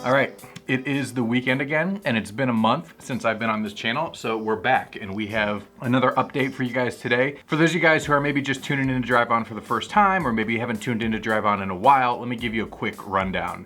All right, it is the weekend again, and it's been a month since I've been on this channel, so we're back, and we have another update for you guys today. For those of you guys who are maybe just tuning in to Drive On for the first time, or maybe you haven't tuned in to Drive On in a while, let me give you a quick rundown.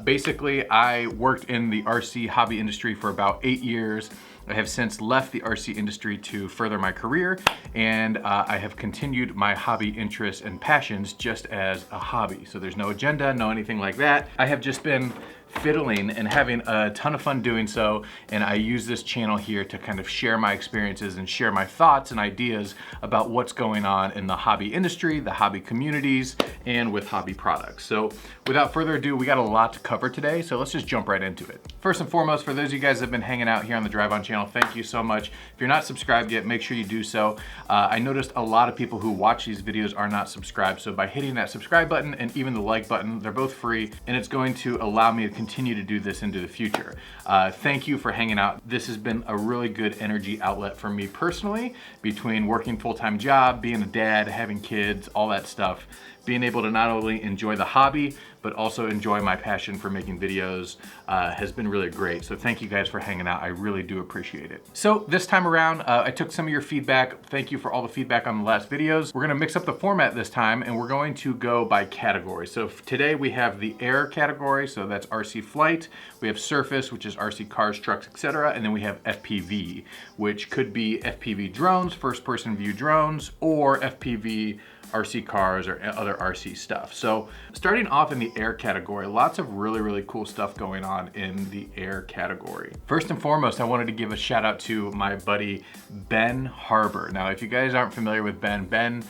Basically, I worked in the RC hobby industry for about 8 years. I have since left the RC industry to further my career, and I have continued my hobby interests and passions just as a hobby. So there's no agenda, no anything like that. I have just been fiddling and having a ton of fun doing so, and I use this channel here to kind of share my experiences and share my thoughts and ideas about what's going on in the hobby industry, the hobby communities, and with hobby products. So without further ado, we got a lot to cover today, so let's just jump right into it. First and foremost, for those of you guys that have been hanging out here on the Drive On channel, thank you so much. If you're not subscribed yet, make sure you do so. I noticed a lot of people who watch these videos are not subscribed, so by hitting that subscribe button and even the like button, they're both free, and it's going to allow me to continue to do this into the future. Thank you for hanging out. This has been a really good energy outlet for me personally, between working full-time job, being a dad, having kids, all that stuff. Being able to not only enjoy the hobby, but also enjoy my passion for making videos has been really great. So thank you guys for hanging out. I really do appreciate it. So this time around, I took some of your feedback. Thank you for all the feedback on the last videos. We're gonna mix up the format this time, and we're going to go by category. So today we have the air category, so that's RC flight. We have surface, which is RC cars, trucks, etc. And then we have FPV, which could be FPV drones, first person view drones, or FPV RC cars or other RC stuff. So starting off in the air category, lots of really cool stuff going on in the air category. First and foremost, I wanted to give a shout out to my buddy, Ben Harber. Now, if you guys aren't familiar with Ben, Ben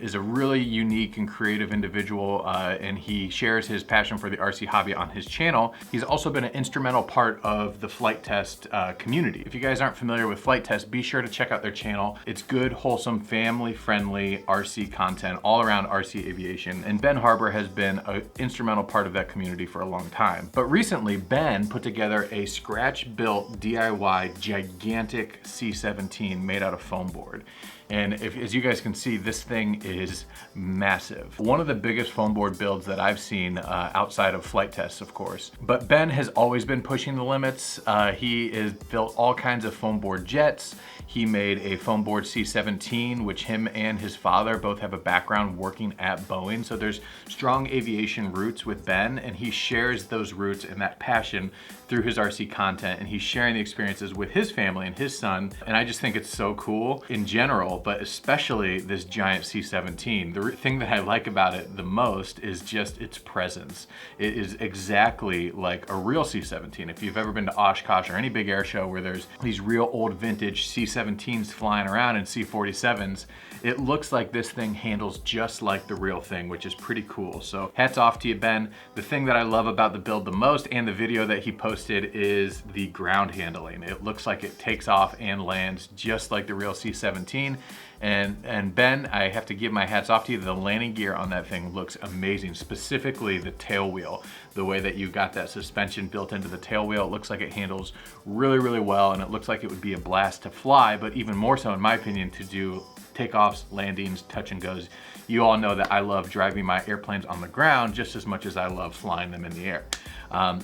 is a really unique and creative individual, and he shares his passion for the RC hobby on his channel. He's also been an instrumental part of the flight test community. If you guys aren't familiar with flight test, be sure to check out their channel. It's good, wholesome, family-friendly RC content all around RC aviation, and Ben Harber has been an instrumental part of that community for a long time. But recently, Ben put together a scratch-built DIY gigantic C17 made out of foam board. And as you guys can see, this thing is massive. One of the biggest foam board builds that I've seen outside of flight tests, of course. But Ben has always been pushing the limits. He has built all kinds of foam board jets. He made a foam board C17, which him and his father both have a background working at Boeing. So there's strong aviation roots with Ben, and he shares those roots and that passion through his RC content, and he's sharing the experiences with his family and his son. And I just think it's so cool in general, but especially this giant C17. The thing that I like about it the most is just its presence. It is exactly like a real C17. If you've ever been to Oshkosh or any big air show where there's these real old vintage C17s flying around and C47s, it looks like this thing handles just like the real thing, which is pretty cool. So hats off to you, Ben. The thing that I love about the build the most and the video that he posted is the ground handling. It looks like it takes off and lands just like the real C17. And Ben, I have to give my hats off to you. The landing gear on that thing looks amazing, specifically the tail wheel. The way that you got that suspension built into the tail wheel, it looks like it handles really well, and it looks like it would be a blast to fly, but even more so, in my opinion, to do takeoffs, landings, touch and goes. You all know that I love driving my airplanes on the ground just as much as I love flying them in the air.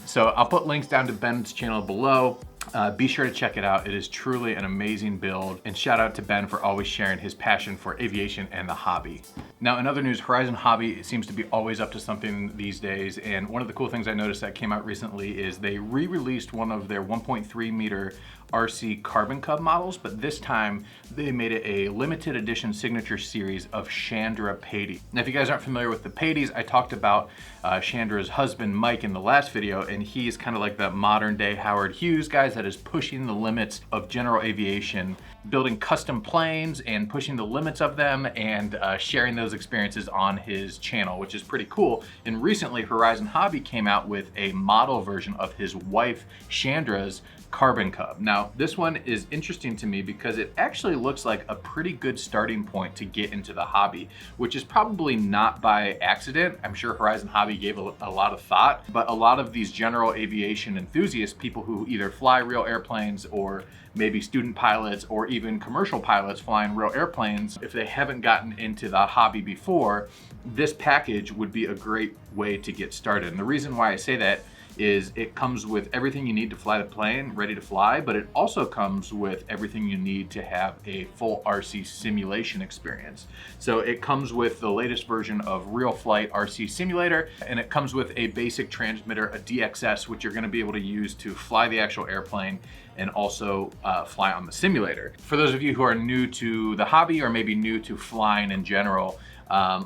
So I'll put links down to Ben's channel below. Be sure to check it out. It is truly an amazing build, and shout out to Ben for always sharing his passion for aviation and the hobby. Now, in other news, Horizon Hobby seems to be always up to something these days, and one of the cool things I noticed that came out recently is they re-released one of their 1.3 meter RC Carbon Cub models, but this time they made it a limited edition signature series of Chandra Patey. Now, if you guys aren't familiar with the Pateys, I talked about Chandra's husband, Mike, in the last video, and he's kind of like the modern day Howard Hughes, guys, that is pushing the limits of general aviation, building custom planes and pushing the limits of them, and sharing those experiences on his channel, which is pretty cool. And recently, Horizon Hobby came out with a model version of his wife, Chandra's Carbon Cub. Now, this one is interesting to me because it actually looks like a pretty good starting point to get into the hobby, which is probably not by accident. I'm sure Horizon Hobby gave a lot of thought, but a lot of these general aviation enthusiasts, people who either fly real airplanes or maybe student pilots or even commercial pilots flying real airplanes, if they haven't gotten into the hobby before, this package would be a great way to get started. And the reason why I say that is it comes with everything you need to fly the plane, ready to fly, but it also comes with everything you need to have a full RC simulation experience. So it comes with the latest version of Real Flight RC Simulator, and it comes with a basic transmitter, a DXS, which you're gonna be able to use to fly the actual airplane and also fly on the simulator. For those of you who are new to the hobby or maybe new to flying in general,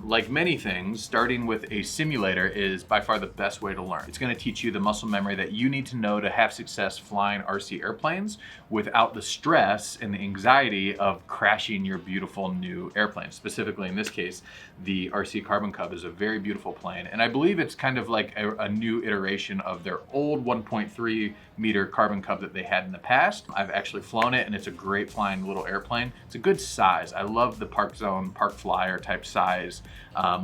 like many things, starting with a simulator is by far the best way to learn. It's going to teach you the muscle memory that you need to know to have success flying RC airplanes without the stress and the anxiety of crashing your beautiful new airplane. Specifically in this case, the RC Carbon Cub is a very beautiful plane, and I believe it's kind of like a new iteration of their old 1.3 meter Carbon Cub that they had in the past. I've actually flown it, and it's a great flying little airplane. It's a good size. I love the Park Zone, Park Flyer type size,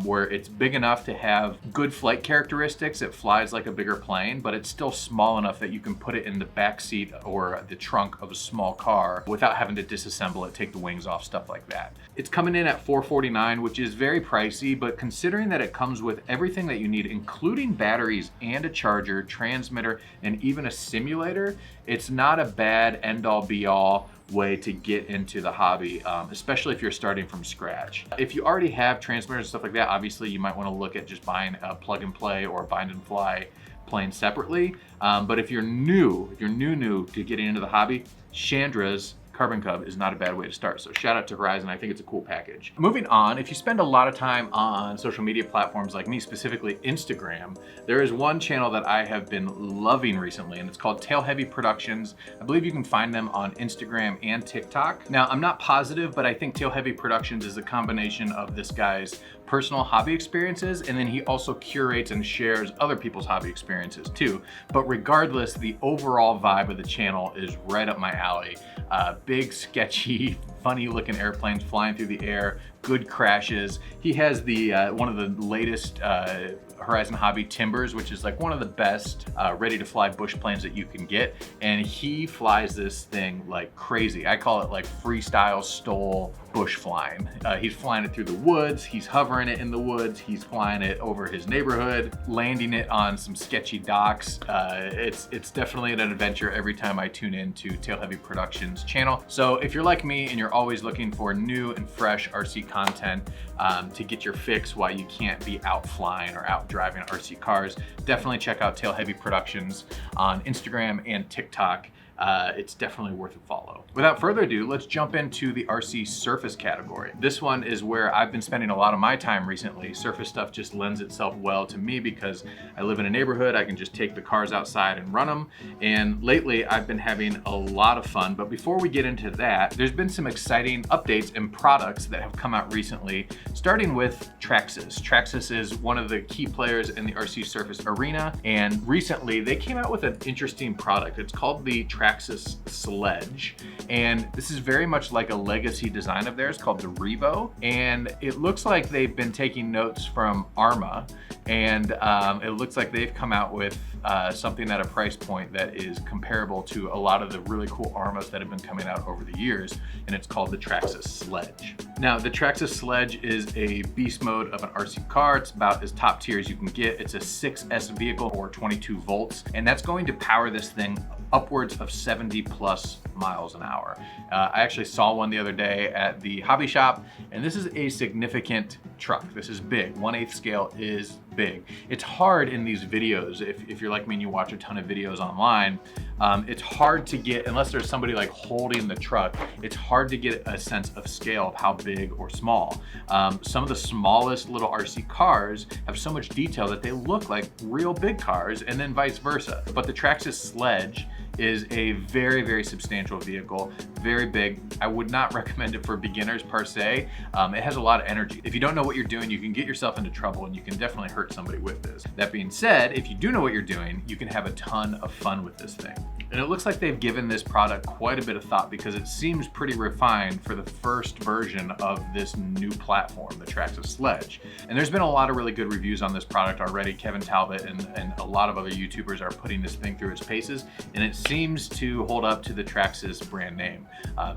where it's big enough to have good flight characteristics. It flies like a bigger plane, but it's still small enough that you can put it in the back seat or the trunk of a small car without having to disassemble it, take the wings off, stuff like that. It's coming in at $449, which is very pricey, but considering that it comes with everything that you need, including batteries and a charger, transmitter, and even a simulator, it's not a bad end-all be-all way to get into the hobby, especially if you're starting from scratch. If you already have transmitters and stuff like that, obviously you might want to look at just buying a plug and play or bind and fly plane separately. But if you're new to getting into the hobby, Chandra's Carbon Cub is not a bad way to start. So shout out to Horizon, I think it's a cool package. Moving on, if you spend a lot of time on social media platforms like me, specifically Instagram, there is one channel that I have been loving recently, and it's called Tail Heavy Productions. I believe you can find them on Instagram and TikTok. Now, I'm not positive, but I think Tail Heavy Productions is a combination of this guy's personal hobby experiences, and then he also curates and shares other people's hobby experiences too. But regardless, the overall vibe of the channel is right up my alley. Big, sketchy, funny looking airplanes flying through the air, good crashes. He has the one of the latest Horizon Hobby Timbers, which is like one of the best ready to fly bush planes that you can get. And he flies this thing like crazy. I call it like freestyle stole bush flying. He's flying it through the woods, he's hovering it in the woods, he's flying it over his neighborhood, landing it on some sketchy docks. It's definitely an adventure every time I tune into Tail Heavy Productions channel. So if you're like me and you're always looking for new and fresh RC content to get your fix while you can't be out flying or out driving RC cars, definitely check out Tail Heavy Productions on Instagram and TikTok. It's definitely worth a follow. Without further ado, let's jump into the RC surface category. This one is where I've been spending a lot of my time recently. Surface stuff just lends itself well to me because I live in a neighborhood. I can just take the cars outside and run them. And lately I've been having a lot of fun. But before we get into that, there's been some exciting updates and products that have come out recently, starting with Traxxas. Traxxas is one of the key players in the RC surface arena. And recently they came out with an interesting product. It's called the Traxxas Sledge, and this is very much like a legacy design of theirs called the Revo, and it looks like they've been taking notes from Arma, and it looks like they've come out with something at a price point that is comparable to a lot of the really cool Armas that have been coming out over the years, and it's called the Traxxas Sledge. Now, the Traxxas Sledge is a beast mode of an RC car. It's about as top tier as you can get. It's a 6S vehicle or 22 volts, and that's going to power this thing upwards of 70 plus miles an hour. I actually saw one the other day at the hobby shop, and this is a significant truck. This is big. 1/8 scale is big. It's hard in these videos, if you're like me and you watch a ton of videos online, it's hard to get, unless there's somebody like holding the truck, it's hard to get a sense of scale of how big or small. Some of the smallest little RC cars have so much detail that they look like real big cars, and then vice versa. But the Traxxas Sledge is a very, very substantial vehicle, very big. I would not recommend it for beginners per se. It has a lot of energy. If you don't know what you're doing, you can get yourself into trouble, and you can definitely hurt somebody with this. That being said, if you do know what you're doing, you can have a ton of fun with this thing. And it looks like they've given this product quite a bit of thought because it seems pretty refined for the first version of this new platform, the Traxxas Sledge. And there's been a lot of really good reviews on this product already. Kevin Talbot and a lot of other YouTubers are putting this thing through its paces, and it seems to hold up to the Traxxas brand name.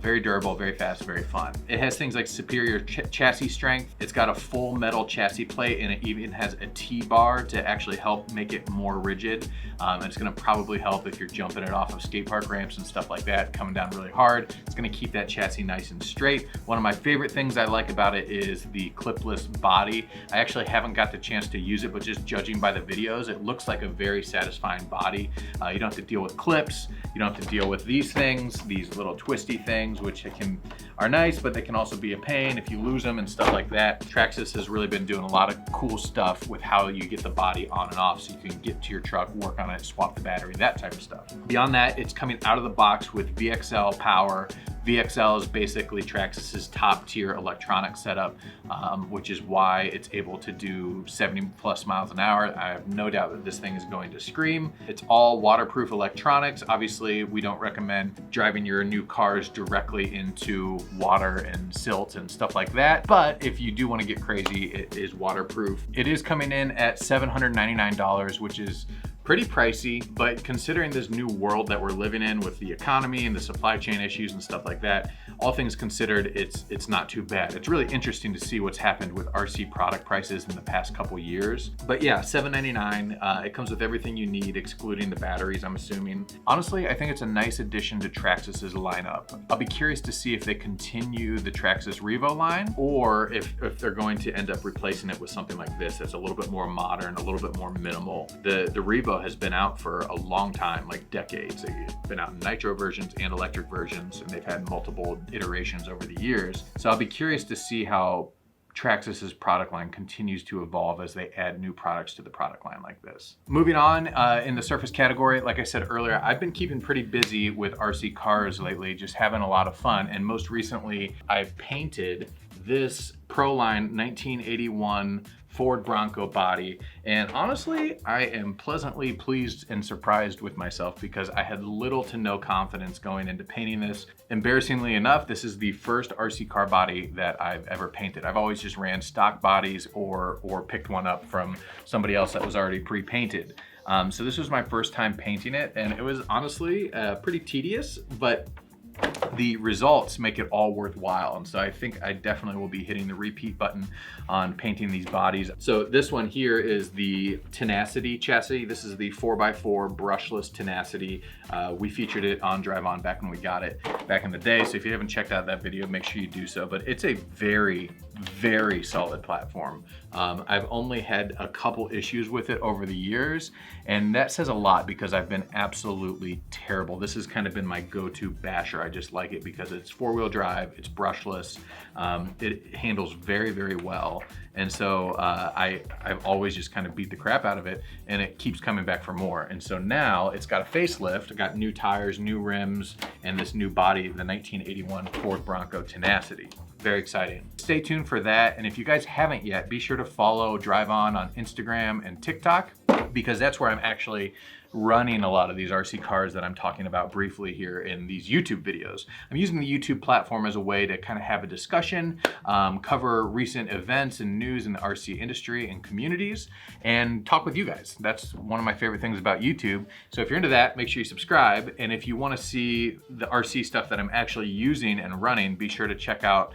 Very durable, very fast, very fun. It has things like superior chassis strength. It's got a full metal chassis plate, and it even has a T-bar to actually help make it more rigid. And it's gonna probably help if you're jumping it off of skate park ramps and stuff like that, coming down really hard. It's gonna keep that chassis nice and straight. One of my favorite things I like about it is the clipless body. I actually haven't got the chance to use it, but just judging by the videos, it looks like a very satisfying body. You don't have to deal with clips. You don't have to deal with these things, these little twisty things, which are nice, but they can also be a pain if you lose them and stuff like that. Traxxas has really been doing a lot of cool stuff with how you get the body on and off, so you can get to your truck, work on it, swap the battery, that type of stuff. Beyond that, it's coming out of the box with VXL power. VXL is basically Traxxas's top tier electronic setup, which is why it's able to do 70 plus miles an hour. I have no doubt that this thing is going to scream. It's all waterproof electronics. Obviously, we don't recommend driving your new cars directly into water and silt and stuff like that. But if you do want to get crazy, it is waterproof. It is coming in at $799, which is pretty pricey, but considering this new world that we're living in with the economy and the supply chain issues and stuff like that, all things considered, it's not too bad. It's really interesting to see what's happened with RC product prices in the past couple years. But yeah, $799. It comes with everything you need, excluding the batteries, I'm assuming. Honestly, I think it's a nice addition to Traxxas's lineup. I'll be curious to see if they continue the Traxxas Revo line, or if they're going to end up replacing it with something like this that's a little bit more modern, a little bit more minimal. The Revo has been out for a long time, like decades. They've been out in nitro versions and electric versions, and they've had multiple iterations over the years. So I'll be curious to see how Traxxas's product line continues to evolve as they add new products to the product line like this. Moving on, in the surface category, like I said earlier, I've been keeping pretty busy with RC cars lately, just having a lot of fun. And most recently, I've painted this Proline 1981 Ford Bronco body. And honestly, I am pleasantly pleased and surprised with myself because I had little to no confidence going into painting this. Embarrassingly enough, this is the first RC car body that I've ever painted. I've always just ran stock bodies or picked one up from somebody else that was already pre-painted. So this was my first time painting it, and it was honestly pretty tedious, but the results make it all worthwhile. And so I think I definitely will be hitting the repeat button on painting these bodies. So this one here is the Tenacity chassis. This is the 4x4 brushless Tenacity. We featured it on Drive On back when we got it back in the day. So if you haven't checked out that video, make sure you do so. But it's a very, very solid platform. I've only had a couple issues with it over the years, and that says a lot because I've been absolutely terrible. This has kind of been my go-to basher. I just like it because it's four-wheel drive, it's brushless, it handles very, very well. And so I've always just kind of beat the crap out of it, and it keeps coming back for more. And so now it's got a facelift, got new tires, new rims, and this new body, the 1981 Ford Bronco Tenacity. Very exciting. Stay tuned for that. And if you guys haven't yet, be sure to follow Drive On Instagram and TikTok, because that's where I'm actually running a lot of these RC cars that I'm talking about briefly here in these YouTube videos. I'm using the YouTube platform as a way to kind of have a discussion, cover recent events and news in the RC industry and communities, and talk with you guys. That's one of my favorite things about YouTube. So if you're into that, make sure you subscribe. And if you want to see the RC stuff that I'm actually using and running, be sure to check out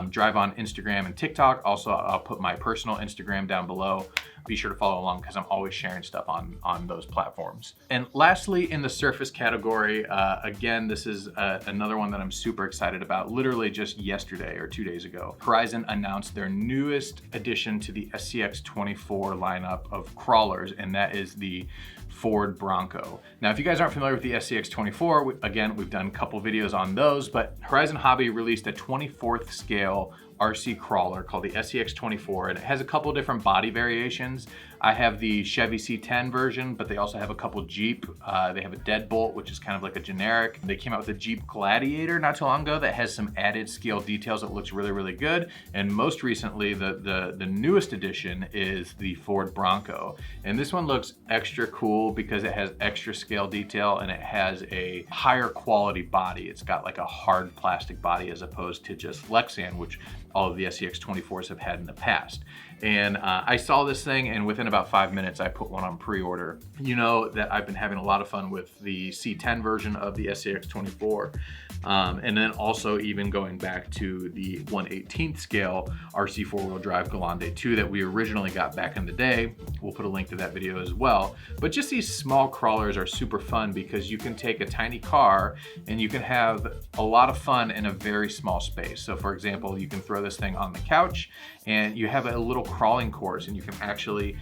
Drive On Instagram and TikTok. Also, I'll put my personal Instagram down below. Be sure to follow along because I'm always sharing stuff on those platforms. And lastly, in the surface category, again, this is another one that I'm super excited about. Literally just yesterday or 2 days ago, Horizon announced their newest addition to the SCX24 lineup of crawlers, and that is the Ford Bronco. Now, if you guys aren't familiar with the SCX24, again, we've done a couple videos on those, but Horizon Hobby released a 24th scale RC crawler called the SCX24, and it has a couple different body variations. I have the Chevy C10 version, but they also have a couple Jeep. They have a Deadbolt, which is kind of like a generic. They came out with a Jeep Gladiator not too long ago that has some added scale details that looks really, really good. And most recently, the newest addition is the Ford Bronco. And this one looks extra cool. cool because it has extra scale detail and it has a higher quality body. It's got like a hard plastic body as opposed to just Lexan, which all of the SCX24s have had in the past. And I saw this thing, and within about 5 minutes, I put one on pre-order. You know that I've been having a lot of fun with the C10 version of the SCX24. And then also even going back to the 1/18th scale RC four-wheel drive Grande 2 that we originally got back in the day. We'll put a link to that video as well. But just these small crawlers are super fun because you can take a tiny car and you can have a lot of fun in a very small space. So for example, you can throw this thing on the couch and you have a little crawling course and you can actually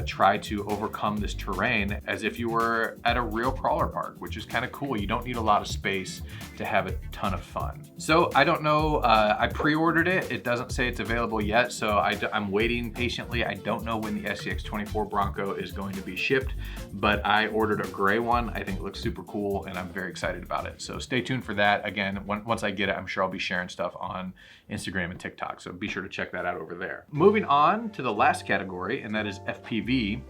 try to overcome this terrain as if you were at a real crawler park, which is kind of cool. You don't need a lot of space to have a ton of fun. So I don't know, I pre-ordered it. It doesn't say it's available yet, so I'm waiting patiently. I don't know when the SCX24 Bronco is going to be shipped, but I ordered a gray one. I think it looks super cool and I'm very excited about it. So stay tuned for that. Again, once I get it, I'm sure I'll be sharing stuff on Instagram and TikTok, so be sure to check that out over there. Moving on to the last category, and that is FPV.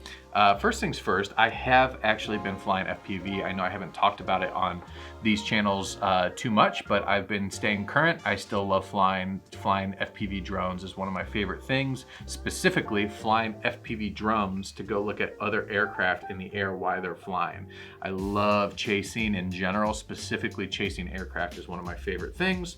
First things first, I have actually been flying FPV. I know I haven't talked about it on these channels too much, but I've been staying current. I still love flying FPV drones is one of my favorite things, specifically flying FPV drones to go look at other aircraft in the air while they're flying. I love chasing in general, specifically chasing aircraft is one of my favorite things.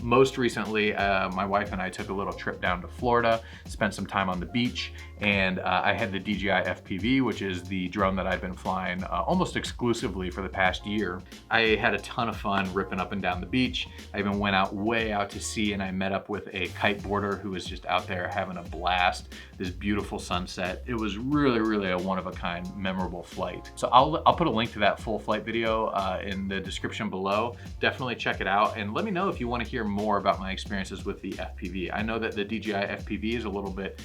Most recently, my wife and I took a little trip down to Florida, spent some time on the beach, and I had the DJI FPV, which is the drone that I've been flying almost exclusively for the past year. I had a ton of fun ripping up and down the beach. I even went way out to sea, and I met up with a kiteboarder who was just out there having a blast. This beautiful sunset. It was really a one-of-a-kind, memorable flight. So I'll put a link to that full flight video in the description below. Definitely check it out, and let me know if you want to hear more about my experiences with the FPV. I know that the DJI FPV is a little bit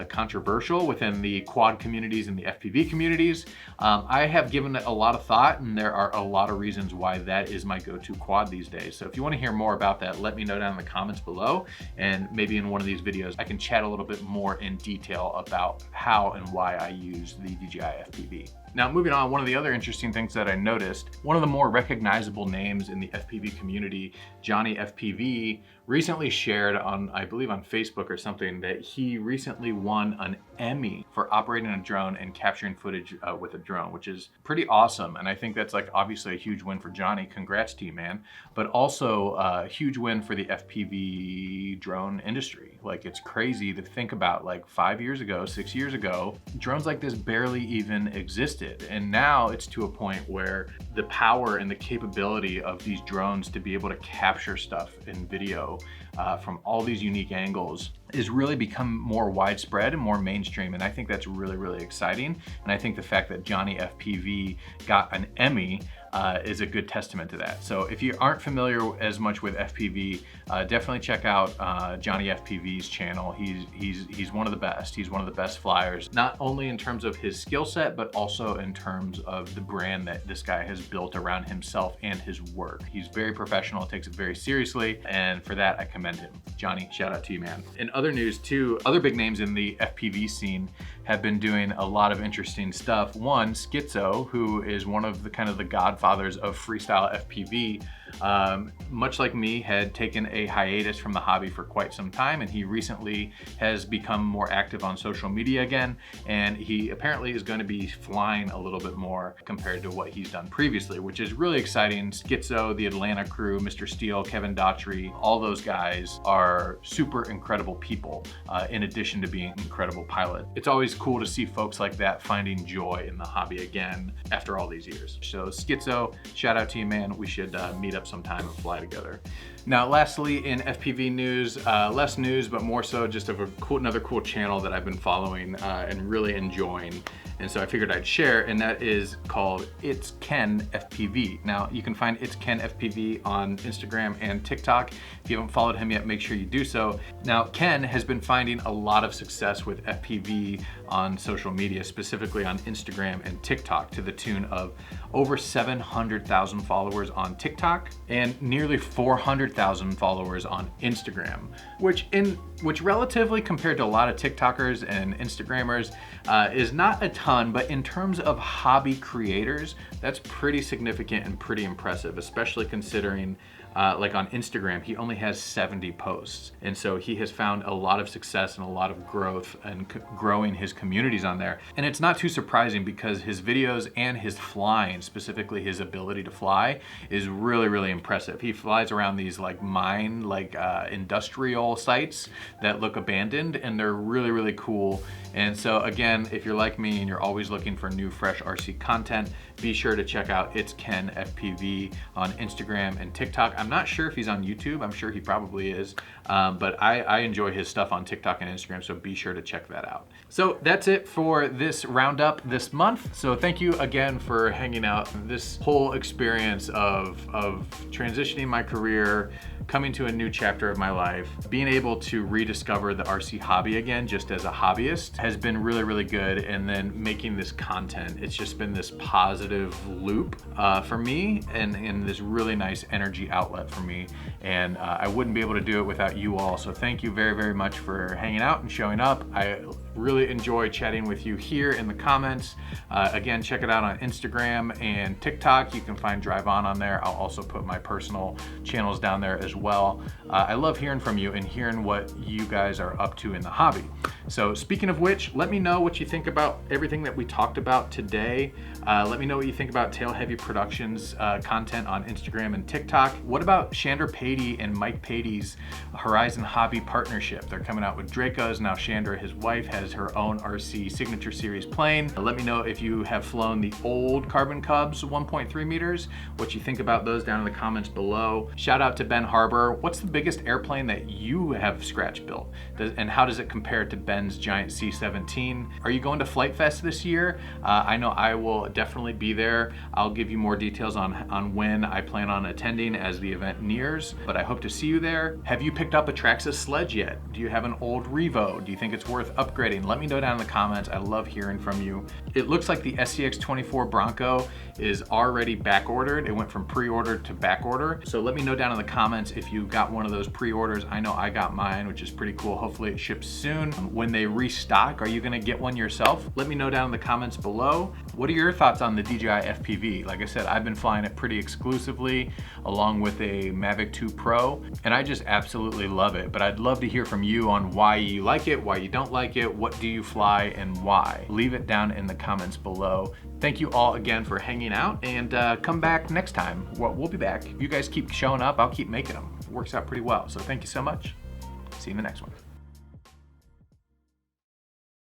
controversial within the quad communities and the FPV communities. I have given it a lot of thought, and there are a lot of reasons why that is my go-to quad these days. So if you want to hear more about that, let me know down in the comments below, and maybe in one of these videos I can chat a little bit more in detail about how and why I use the DJI FPV. Now, moving on, one of the other interesting things that I noticed, one of the more recognizable names in the FPV community, JohnnyFPV, recently shared on, I believe on Facebook or something, that he recently won an Emmy for operating a drone and capturing footage with a drone, which is pretty awesome. And I think that's like obviously a huge win for Johnny. Congrats to you, man. But also a huge win for the FPV drone industry. Like, it's crazy to think about, like 5 years ago, 6 years ago, drones like this barely even existed. And now it's to a point where the power and the capability of these drones to be able to capture stuff in video from all these unique angles is really become more widespread and more mainstream. And I think that's really exciting. And I think the fact that JohnnyFPV got an Emmy is a good testament to that. So if you aren't familiar as much with FPV, definitely check out JohnnyFPV's channel. He's one of the best. He's one of the best flyers, not only in terms of his skill set, but also in terms of the brand that this guy has built around himself and his work. He's very professional, takes it very seriously, and for that I commend him. Johnny, shout out to you, man. In other news too, other big names in the FPV scene have been doing a lot of interesting stuff. One, Skitzo, who is one of the kind of the godfathers of freestyle FPV, much like me, had taken a hiatus from the hobby for quite some time, and he recently has become more active on social media again, and he apparently is going to be flying a little bit more compared to what he's done previously, which is really exciting. Skitzo, the Atlanta crew, Mr. Steele, Kevin Daughtry, all those guys are super incredible people, in addition to being incredible pilots. It's always cool to see folks like that finding joy in the hobby again after all these years. So Skitzo, shout out to you, man. We should meet up sometime and fly together. Now, lastly, in FPV news, less news, but more so just of another cool channel that I've been following and really enjoying. And so I figured I'd share, and that is called It's Ken FPV. Now, you can find It's Ken FPV on Instagram and TikTok. If you haven't followed him yet, make sure you do so. Now, Ken has been finding a lot of success with FPV on social media, specifically on Instagram and TikTok, to the tune of over 700,000 followers on TikTok and nearly 400,000 100,000 followers on Instagram, which relatively compared to a lot of TikTokers and Instagrammers is not a ton, but in terms of hobby creators, that's pretty significant and pretty impressive, especially considering like on Instagram, he only has 70 posts. And so he has found a lot of success and a lot of growth and growing his communities on there. And it's not too surprising because his videos and his flying, specifically his ability to fly, is really, really impressive. He flies around these like mine, like industrial sites that look abandoned, and they're really, really cool. And so again, if you're like me and you're always looking for new, fresh RC content, be sure to check out It's Ken FPV on Instagram and TikTok. I'm not sure if he's on YouTube. I'm sure he probably is. But I enjoy his stuff on TikTok and Instagram, so be sure to check that out. So that's it for this roundup this month. So thank you again for hanging out. This whole experience of transitioning my career, coming to a new chapter of my life, being able to rediscover the RC hobby again just as a hobbyist has been really, really good. And then making this content, it's just been this positive loop for me and this really nice energy outlet for me. And I wouldn't be able to do it without you all. So thank you very, very much for hanging out and showing up. I really enjoy chatting with you here in the comments. Again, check it out on Instagram and TikTok. You can find Drive On there. I'll also put my personal channels down there as well. I love hearing from you and hearing what you guys are up to in the hobby. So speaking of which, let me know what you think about everything that we talked about today. Let me know what you think about Tail Heavy Productions content on Instagram and TikTok. What about Chandra Patey and Mike Patey's Horizon Hobby partnership? They're coming out with Dracos. Now Chandra, his wife, has her own RC Signature Series plane. Let me know if you have flown the old Carbon Cubs 1.3 meters, what you think about those down in the comments below. Shout out to Ben Harber. What's the biggest airplane that you have scratch built? And how does it compare to Ben's giant C17? Are you going to Flight Fest this year? I know I will definitely be there. I'll give you more details on when I plan on attending as the event nears, but I hope to see you there. Have you picked up a Traxxas Sledge yet? Do you have an old Revo? Do you think it's worth upgrading? Let me know down in the comments. I love hearing from you. It looks like the SCX24 Bronco is already back ordered. It went from pre-order to back order. So let me know down in the comments if you got one of those pre-orders. I know I got mine, which is pretty cool. Hopefully it ships soon. When they restock, are you gonna get one yourself? Let me know down in the comments below. What are your thoughts on the DJI FPV? Like I said, I've been flying it pretty exclusively along with a Mavic 2 Pro, and I just absolutely love it. But I'd love to hear from you on why you like it, why you don't like it, what do you fly and why? Leave it down in the comments below. Thank you all again for hanging out, and come back next time. Well, we'll be back. If you guys keep showing up, I'll keep making them. It works out pretty well. So thank you so much. See you in the next one.